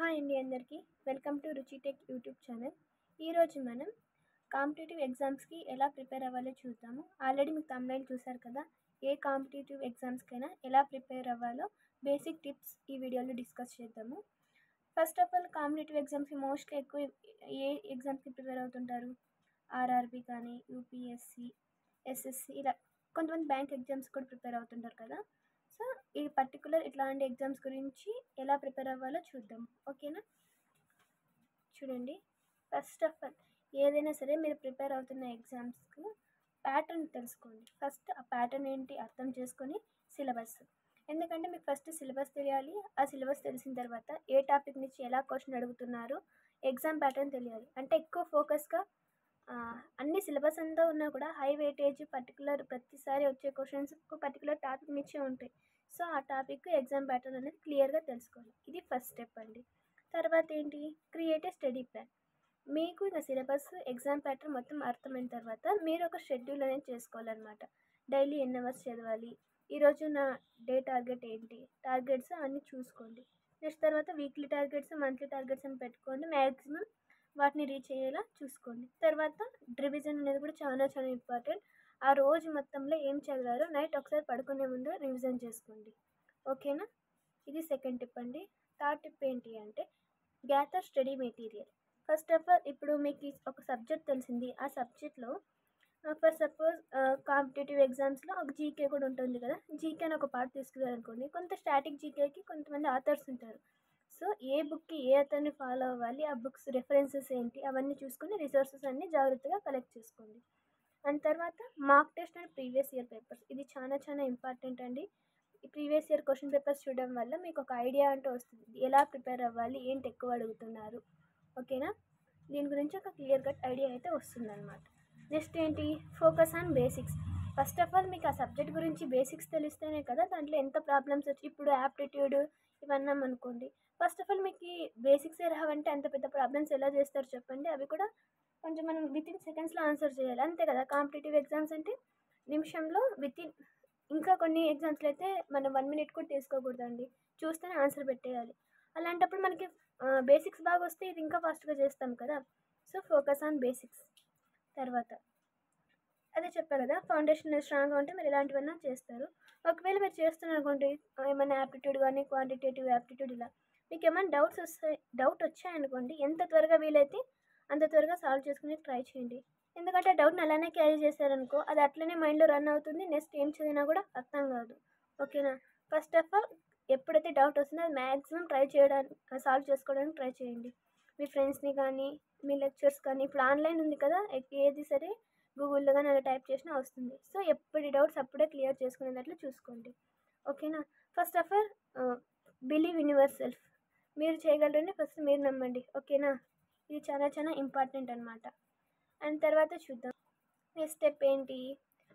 Hi అండి అందరికీ welcome to రుచి టెక్ యూట్యూబ్ ఛానల్. ఈరోజు మనం కాంపిటేటివ్ ఎగ్జామ్స్కి ఎలా ప్రిపేర్ అవ్వాలో చూద్దాము. ఆల్రెడీ మీకు తమ్నైల్ చూసారు కదా, ఏ కాంపిటేటివ్ ఎగ్జామ్స్కైనా ఎలా ప్రిపేర్ అవ్వాలో బేసిక్ టిప్స్ ఈ వీడియోలో డిస్కస్ చేద్దాము. ఫస్ట్ ఆఫ్ ఆల్, కాంపిటేటివ్ ఎగ్జామ్స్కి మోస్ట్లీ ఎక్కువ ఏ ఎగ్జామ్స్కి ప్రిపేర్ అవుతుంటారు? ఆర్ఆర్బి కానీ, యూపీఎస్సి, ఎస్ఎస్సి, ఇలా కొంతమంది బ్యాంక్ ఎగ్జామ్స్ కూడా ప్రిపేర్ అవుతుంటారు కదా. సో ఈ పర్టికులర్ ఇట్లాంటి ఎగ్జామ్స్ గురించి ఎలా ప్రిపేర్ అవ్వాలో చూద్దాం, ఓకేనా? చూడండి, ఫస్ట్ ఆఫ్ ఆల్ ఏదైనా సరే మీరు ప్రిపేర్ అవుతున్న ఎగ్జామ్స్కు ప్యాటర్న్ తెలుసుకోండి. ఫస్ట్ ఆ ప్యాటర్న్ ఏంటి అర్థం చేసుకొని సిలబస్, ఎందుకంటే మీకు ఫస్ట్ సిలబస్ తెలియాలి. ఆ సిలబస్ తెలిసిన తర్వాత ఏ టాపిక్ నుంచి ఎలా క్వశ్చన్ అడుగుతున్నారు, ఎగ్జామ్ ప్యాటర్న్ తెలియాలి. అంటే ఎక్కువ ఫోకస్గా అన్ని సిలబస్ అంతా ఉన్నా కూడా హై వెయిటేజ్ పర్టికులర్ ప్రతిసారి వచ్చే క్వశ్చన్స్ పర్టికులర్ టాపిక్ నుంచే ఉంటాయి. సో ఆ టాపిక్ ఎగ్జామ్ ప్యాటర్న్ అనేది క్లియర్గా తెలుసుకోవాలి. ఇది ఫస్ట్ స్టెప్ అండి. తర్వాత ఏంటి, క్రియేట్ ఏ స్టడీ ప్లాన్. మీకు ఇంకా సిలబస్ ఎగ్జామ్ ప్యాటర్న్ మొత్తం అర్థమైన తర్వాత మీరు ఒక షెడ్యూల్ అనేది చేసుకోవాలన్నమాట. డైలీ ఎన్ని అవర్స్ చదవాలి, ఈరోజు నా డే టార్గెట్ ఏంటి, టార్గెట్స్ అన్నీ చూసుకోండి. నెక్స్ట్ తర్వాత వీక్లీ టార్గెట్స్, మంత్లీ టార్గెట్స్ అని పెట్టుకోండి. మ్యాక్సిమం వాటిని రీచ్ అయ్యేలా చూసుకోండి. తర్వాత రివిజన్ అనేది కూడా చాలా చాలా ఇంపార్టెంట్. ఆ రోజు మొత్తంలో ఏం చదివారో నైట్ ఒకసారి పడుకునే ముందు రివిజన్ చేసుకోండి, ఓకేనా? ఇది సెకండ్ టిప్ అండి. థర్డ్ టిప్ ఏంటి అంటే gather study material. First of all, ఇప్పుడు మీకు ఒక సబ్జెక్ట్ తెలిసింది, ఆ సబ్జెక్ట్లో ఫర్ సపోజ్ కాంపిటేటివ్ ఎగ్జామ్స్లో ఒక జీకే కూడా ఉంటుంది కదా, జీకే అని ఒక పార్ట్ తీసుకున్నారనుకోండి. కొంత స్టాటిక్ జీకేకి కొంతమంది ఆథర్స్ ఉంటారు. సో ఏ బుక్కి ఏ అతన్ని ఫాలో అవ్వాలి, ఆ బుక్స్ రెఫరెన్సెస్ ఏంటి, అవన్నీ చూసుకొని రిసోర్సెస్ అన్నీ జాగ్రత్తగా కలెక్ట్ చేసుకోండి. అండ్ తర్వాత mark test and previous year papers, ఇది చాలా చాలా ఇంపార్టెంట్ అండి. ఈ ప్రీవియస్ ఇయర్ క్వశ్చన్ పేపర్స్ చూడడం వల్ల మీకు ఒక ఐడియా అంటూ వస్తుంది, ఎలా ప్రిపేర్ అవ్వాలి, ఏంటి ఎక్కువ అడుగుతున్నారు, ఓకేనా? దీని గురించి ఒక క్లియర్ కట్ ఐడియా అయితే వస్తుందన్నమాట. నెక్స్ట్ ఏంటి, focus on basics. First of all మీకు ఆ సబ్జెక్ట్ గురించి బేసిక్స్ తెలిస్తేనే కదా దాంట్లో ఎంత ప్రాబ్లమ్స్ వచ్చి, ఇప్పుడు యాప్టిట్యూడ్ ఇవన్నీ అనుకోండి. ఫస్ట్ ఆఫ్ ఆల్ మీకు ఈ బేసిక్స్ రావంటే అంత పెద్ద ప్రాబ్లమ్స్ ఎలా చేస్తారు చెప్పండి? అవి కూడా కొంచెం మనం వితిన్ సెకండ్స్లో ఆన్సర్ చేయాలి, అంతే కదా. కాంపిటేటివ్ ఎగ్జామ్స్ అంటే నిమిషంలో వితిన్, ఇంకా కొన్ని ఎగ్జామ్స్లో అయితే మనం 1 minute కూడా తీసుకోకూడదండి, చూస్తేనే ఆన్సర్ పెట్టేయాలి. అలాంటప్పుడు మనకి బేసిక్స్ బాగా వస్తే ఇది ఇంకా ఫాస్ట్గా చేస్తాం కదా. So focus on basics. తర్వాత అదే చెప్పారు కదా, ఫౌండేషన్ స్ట్రాంగ్గా ఉంటే మీరు ఇలాంటివన్నీ చేస్తారు. ఒకవేళ మీరు చేస్తున్నారు అనుకోండి, ఏమైనా యాప్టిట్యూడ్ కానీ క్వాంటిటేటివ్ యాప్టిట్యూడ్, ఇలా మీకు ఏమైనా డౌట్ వచ్చాయనుకోండి, ఎంత త్వరగా వీలైతే అంత త్వరగా సాల్వ్ చేసుకుని ట్రై చేయండి. ఎందుకంటే ఆ డౌట్ని అలానే క్యారీ చేశారనుకో, అది అట్లనే మైండ్లో రన్ అవుతుంది, నెక్స్ట్ ఏం చదివినా కూడా అర్థం కాదు, ఓకేనా? ఫస్ట్ ఆఫ్ ఆల్, ఎప్పుడైతే డౌట్ వస్తుందో అది మ్యాక్సిమం ట్రై చేయడానికి, సాల్వ్ చేసుకోవడానికి ట్రై చేయండి. మీ ఫ్రెండ్స్ని కానీ, మీ లెక్చర్స్ కానీ, ఇప్పుడు ఆన్లైన్ ఉంది కదా, ఏది సరే గూగుల్లో కానీ అలా టైప్ చేసినా వస్తుంది. సో ఎప్పటి డౌట్స్ అప్పుడే క్లియర్ చేసుకునేటట్లు చూసుకోండి, ఓకేనా? First of all, believe in your self. మీరు చేయగలరని ఫస్ట్ మీరు నమ్మండి, ఓకేనా? ఇది చాలా చాలా ఇంపార్టెంట్ అనమాట. అండ్ తర్వాత చూద్దాం, నెక్స్ట్ స్టెప్ ఏంటి,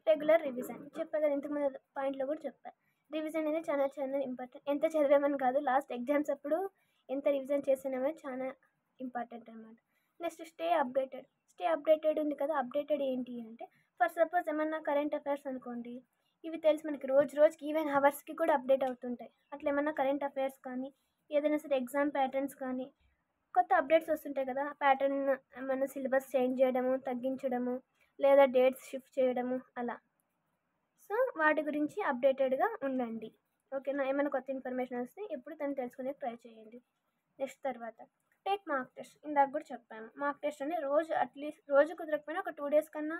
రెగ్యులర్ రివిజన్. చెప్పా కదా, ఇంతకుముందు పాయింట్లో కూడా చెప్పా, రివిజన్ అనేది చాలా చాలా ఇంపార్టెంట్. ఎంత చదివామని కాదు, లాస్ట్ ఎగ్జామ్స్ అప్పుడు ఎంత రివిజన్ చేసినామో చాలా ఇంపార్టెంట్ అనమాట. Next stay updated. Stay updated ఉంది కదా, అప్డేటెడ్ ఏంటి అంటే ఫర్ సపోజ్ ఏమన్నా కరెంట్ అఫైర్స్ అనుకోండి, ఇవి తెలిసి మనకి రోజుకి ఈవెన్ అవర్స్కి కూడా అప్డేట్ అవుతుంటాయి. అట్లా ఏమన్నా కరెంట్ అఫైర్స్ కానీ, ఏదైనా సరే ఎగ్జామ్ ప్యాటర్న్స్ కానీ కొత్త అప్డేట్స్ వస్తుంటాయి కదా, ప్యాటర్న్ ఏమన్నా సిలబస్ చేంజ్ చేయడము, తగ్గించడము, లేదా డేట్స్ షిఫ్ట్ చేయడము, అలా. సో వాటి గురించి అప్డేటెడ్గా ఉండండి, ఓకేనా? ఏమైనా కొత్త ఇన్ఫర్మేషన్ వస్తే ఎప్పుడు తను తెలుసుకునే ట్రై చేయండి. నెక్స్ట్ తర్వాత టేక్ మార్క్ టెస్ట్. ఇందాక కూడా చెప్పాను, మార్క్ టెస్ట్ అనేది అట్లీస్ట్ రోజు కుదరకపోయినా ఒక 2 days కన్నా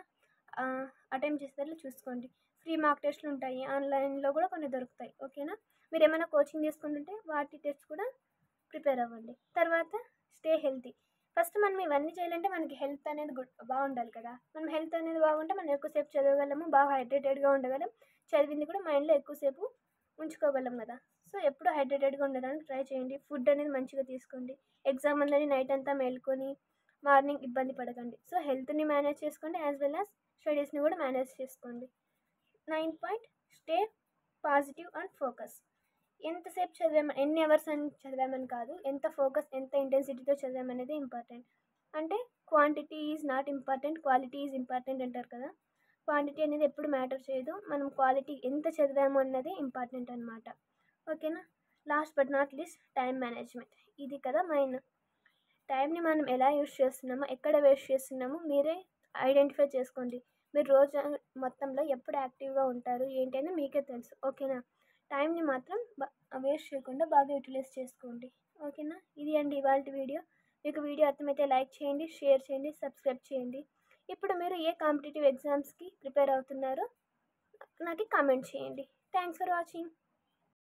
అటెంప్ట్ చేసేటట్లు చూసుకోండి. ఫ్రీ మార్క్ టెస్ట్లు ఉంటాయి, ఆన్లైన్లో కూడా కొన్ని దొరుకుతాయి, ఓకేనా? మీరు ఏమైనా కోచింగ్ తీసుకుంటుంటే వాటి టెస్ట్ కూడా ప్రిపేర్ అవ్వండి. తర్వాత స్టే హెల్తీ. ఫస్ట్ మనం ఇవన్నీ చేయాలంటే మనకి హెల్త్ అనేది బాగుండాలి కదా. మనం హెల్త్ అనేది బాగుంటే మనం ఎక్కువసేపు చదవగలము, బాగా హైడ్రేటెడ్గా ఉండగలం, చదివింది కూడా మైండ్లో ఎక్కువసేపు ఉంచుకోగలం కదా. సో ఎప్పుడు హైడ్రేటెడ్గా ఉండడానికి ట్రై చేయండి. ఫుడ్ అనేది మంచిగా తీసుకోండి. ఎగ్జామ్ ఉందని నైట్ అంతా మేల్కొని మార్నింగ్ ఇబ్బంది పడకండి. సో హెల్త్ని మేనేజ్ చేసుకోండి, యాజ్ వెల్ యాజ్ స్టడీస్ని కూడా మేనేజ్ చేసుకోండి. 9th point, stay positive and focus. ఎంతసేపు చదివామని, ఎన్ని అవర్స్ అని చదివామని కాదు, ఎంత ఫోకస్, ఎంత ఇంటెన్సిటీతో చదివామనేది ఇంపార్టెంట్. అంటే quantity is not important, quality is important అంటారు కదా. క్వాంటిటీ అనేది ఎప్పుడు మ్యాటర్ చేయదు, మనం క్వాలిటీ ఎంత చదివాము అన్నది ఇంపార్టెంట్ అనమాట, ఓకేనా? Last but not least time management. ఇది కదా మెయిన్. టైంని మనం ఎలా యూస్ చేస్తున్నామో, ఎక్కడ వేస్ట్ చేస్తున్నామో మీరే ఐడెంటిఫై చేసుకోండి. మీరు రోజు మొత్తంలో ఎప్పుడు యాక్టివ్గా ఉంటారు ఏంటి అని మీకే తెలుసు. ఓకేనా? టైంని మాత్రం వేస్ట్ చేయకుండా బాగా యూటిలైజ్ చేసుకోండి. ఓకేనా? ఇది అండి ఇవాళ వీడియో. మీకు వీడియో అర్థమైతే లైక్ చేయండి, షేర్ చేయండి, సబ్స్క్రైబ్ చేయండి. ఇప్పుడు మీరు ఏ కాంపిటేటివ్ ఎగ్జామ్స్కి ప్రిపేర్ అవుతున్నారో నాకు కామెంట్ చేయండి. Thanks for watching.